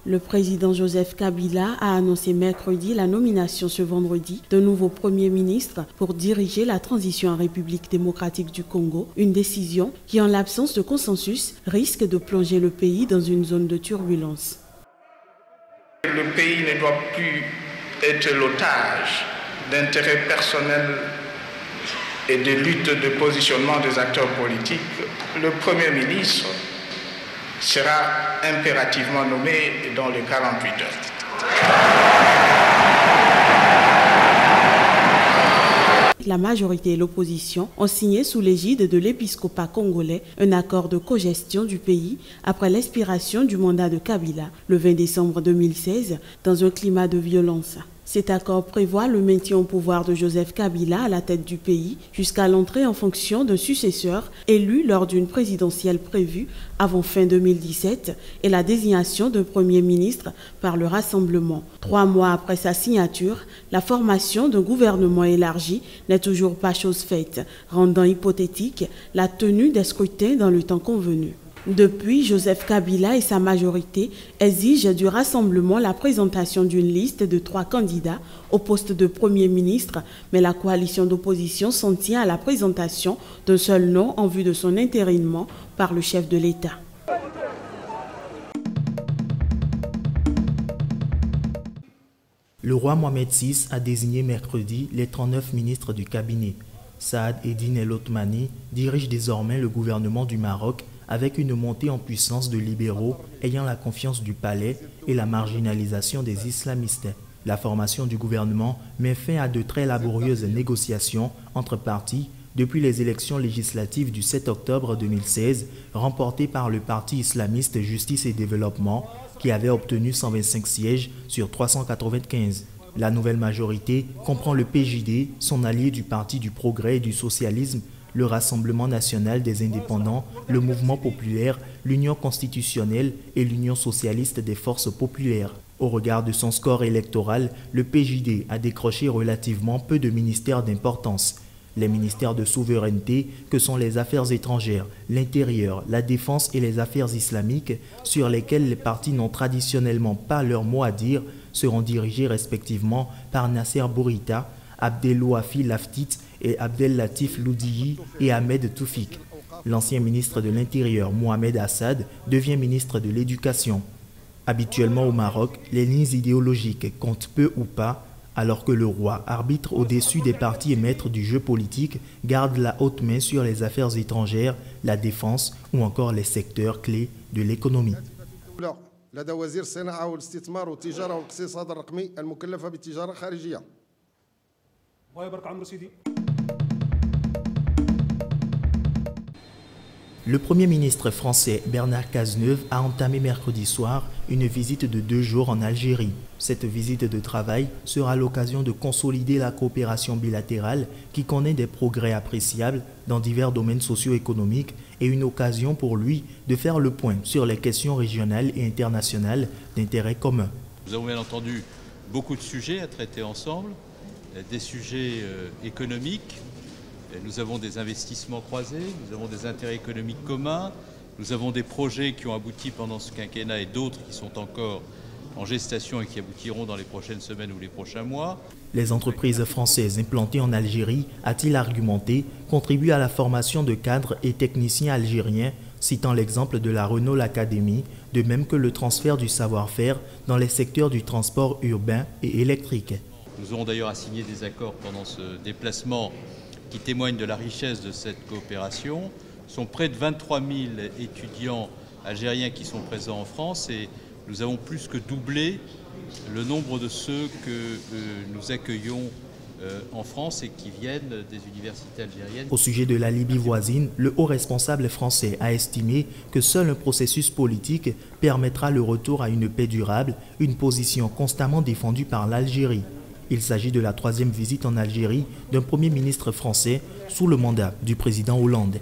Le président Joseph Kabila a annoncé mercredi la nomination ce vendredi d'un nouveau Premier ministre pour diriger la transition en République démocratique du Congo, une décision qui, en l'absence de consensus, risque de plonger le pays dans une zone de turbulence. Le pays ne doit plus être l'otage d'intérêts personnels et de lutte de positionnement des acteurs politiques. Le Premier ministre sera impérativement nommé dans les 48 heures. La majorité et l'opposition ont signé sous l'égide de l'épiscopat congolais un accord de cogestion du pays après l'expiration du mandat de Kabila le 20 décembre 2016 dans un climat de violence. Cet accord prévoit le maintien au pouvoir de Joseph Kabila à la tête du pays jusqu'à l'entrée en fonction d'un successeur élu lors d'une présidentielle prévue avant fin 2017 et la désignation d'un Premier ministre par le Rassemblement. 3 mois après sa signature, la formation d'un gouvernement élargi n'est toujours pas chose faite, rendant hypothétique la tenue des scrutins dans le temps convenu. Depuis, Joseph Kabila et sa majorité exigent du Rassemblement la présentation d'une liste de 3 candidats au poste de Premier ministre, mais la coalition d'opposition s'en tient à la présentation d'un seul nom en vue de son intérinement par le chef de l'État. Le roi Mohamed VI a désigné mercredi les 39 ministres du cabinet. Saad Eddine El Othmani dirige désormais le gouvernement du Maroc avec une montée en puissance de libéraux ayant la confiance du palais et la marginalisation des islamistes. La formation du gouvernement met fin à de très laborieuses négociations entre partis depuis les élections législatives du 7 octobre 2016 remportées par le parti islamiste Justice et Développement qui avait obtenu 125 sièges sur 395. La nouvelle majorité comprend le PJD, son allié du Parti du Progrès et du Socialisme, le Rassemblement national des indépendants, le Mouvement populaire, l'Union constitutionnelle et l'Union socialiste des forces populaires. Au regard de son score électoral, le PJD a décroché relativement peu de ministères d'importance. Les ministères de souveraineté, que sont les affaires étrangères, l'intérieur, la défense et les affaires islamiques, sur lesquels les partis n'ont traditionnellement pas leur mot à dire, seront dirigés respectivement par Nasser Bourita, Abdelouafi Laftit et Abdel Latif Loudiyi et Ahmed Toufik. L'ancien ministre de l'Intérieur, Mohamed Assad, devient ministre de l'Éducation. Habituellement au Maroc, les lignes idéologiques comptent peu ou pas, alors que le roi, arbitre au-dessus des partis et maître du jeu politique, garde la haute main sur les affaires étrangères, la défense ou encore les secteurs clés de l'économie. Le Premier ministre français Bernard Cazeneuve a entamé mercredi soir une visite de 2 jours en Algérie. Cette visite de travail sera l'occasion de consolider la coopération bilatérale qui connaît des progrès appréciables dans divers domaines socio-économiques et une occasion pour lui de faire le point sur les questions régionales et internationales d'intérêt commun. Nous avons bien entendu beaucoup de sujets à traiter ensemble, des sujets économiques. Nous avons des investissements croisés, nous avons des intérêts économiques communs, nous avons des projets qui ont abouti pendant ce quinquennat et d'autres qui sont encore en gestation et qui aboutiront dans les prochaines semaines ou les prochains mois. Les entreprises françaises implantées en Algérie, a-t-il argumenté, contribuent à la formation de cadres et techniciens algériens, citant l'exemple de la Renault Academy, de même que le transfert du savoir-faire dans les secteurs du transport urbain et électrique. Nous aurons d'ailleurs signé des accords pendant ce déplacement qui témoignent de la richesse de cette coopération. Ce sont près de 23 000 étudiants algériens qui sont présents en France et nous avons plus que doublé le nombre de ceux que nous accueillons en France et qui viennent des universités algériennes. Au sujet de la Libye voisine, le haut responsable français a estimé que seul un processus politique permettra le retour à une paix durable, une position constamment défendue par l'Algérie. Il s'agit de la 3e visite en Algérie d'un Premier ministre français sous le mandat du président Hollande.